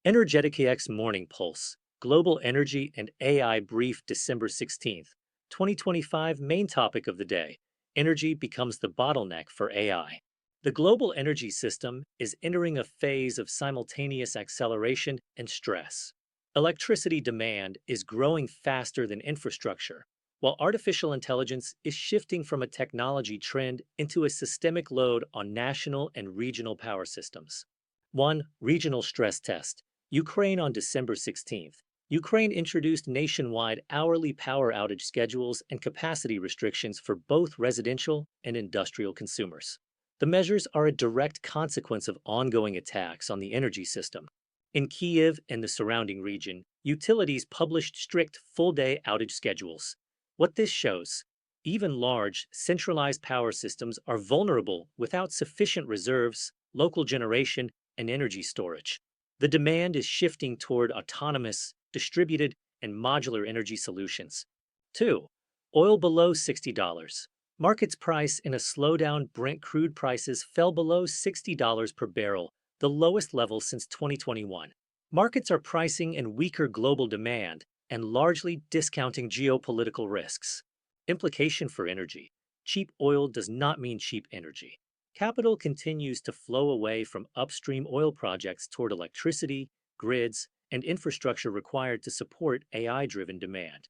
Energetic Morning Pulse, Global Energy and AI Brief, December 16th, 2025. Main topic of the day: Energy becomes the bottleneck for AI. The global energy system is entering a phase of simultaneous acceleration and stress. Electricity demand is growing faster than infrastructure, while artificial intelligence is shifting from a technology trend into a systemic load on national and regional power systems. 1. Regional stress test. Ukraine on December 16th. Ukraine introduced nationwide hourly power outage schedules and capacity restrictions for both residential and industrial consumers. The measures are a direct consequence of ongoing attacks on the energy system. In Kiev and the surrounding region, utilities published strict full-day outage schedules. What this shows: even large, centralized power systems are vulnerable without sufficient reserves, local generation, and energy storage. The demand is shifting toward autonomous, distributed, and modular energy solutions. 2. Oil below $60. Markets price in a slowdown. Brent crude prices fell below $60 per barrel, the lowest level since 2021. Markets are pricing in weaker global demand and largely discounting geopolitical risks. Implication for energy: cheap oil does not mean cheap energy. Capital continues to flow away from upstream oil projects toward electricity, grids, and infrastructure required to support AI-driven demand.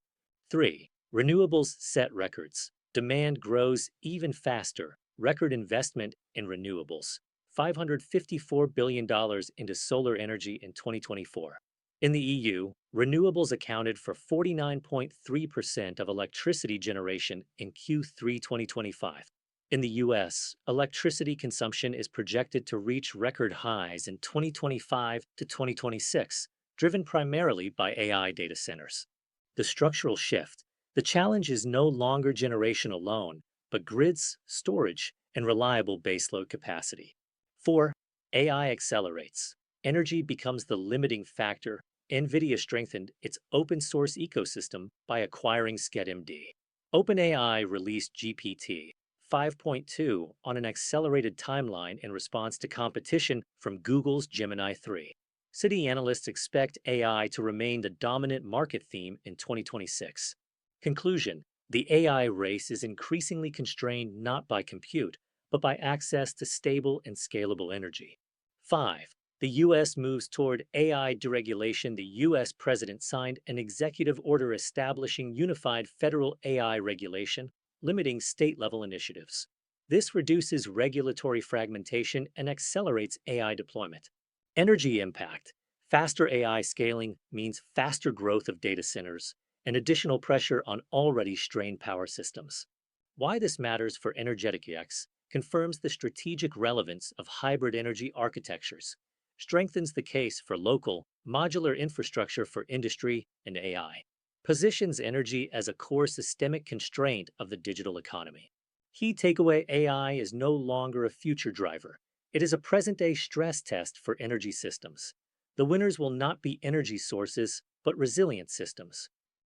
3. Renewables set records. Demand grows even faster. Record investment in renewables: $554 billion into solar energy in 2024. In the EU, renewables accounted for 49.3% of electricity generation in Q3 2025. In the US, electricity consumption is projected to reach record highs in 2025 to 2026, driven primarily by AI data centers. The structural shift: the challenge is no longer generation alone, but grids, storage, and reliable baseload capacity. 4. AI accelerates. Energy becomes the limiting factor. NVIDIA strengthened its open source ecosystem by acquiring SketMD. OpenAI released GPT 5.2 on an accelerated timeline in response to competition from Google's Gemini 3. Citi analysts expect AI to remain the dominant market theme in 2026. Conclusion: the AI race is increasingly constrained not by compute, but by access to stable and scalable energy. 5. The U.S. moves toward AI deregulation. The U.S. president signed an executive order establishing unified federal AI regulation, limiting state-level initiatives. This reduces regulatory fragmentation and accelerates AI deployment. Energy impact: faster AI scaling means faster growth of data centers and additional pressure on already strained power systems. Why this matters for Energetic X confirms the strategic relevance of hybrid energy architectures, strengthens the case for local, modular infrastructure for industry and AI, positions energy as a core systemic constraint of the digital economy. Key takeaway: AI is no longer a future driver. It is a present-day stress test for energy systems. The winners will not be energy sources, but resilient systems.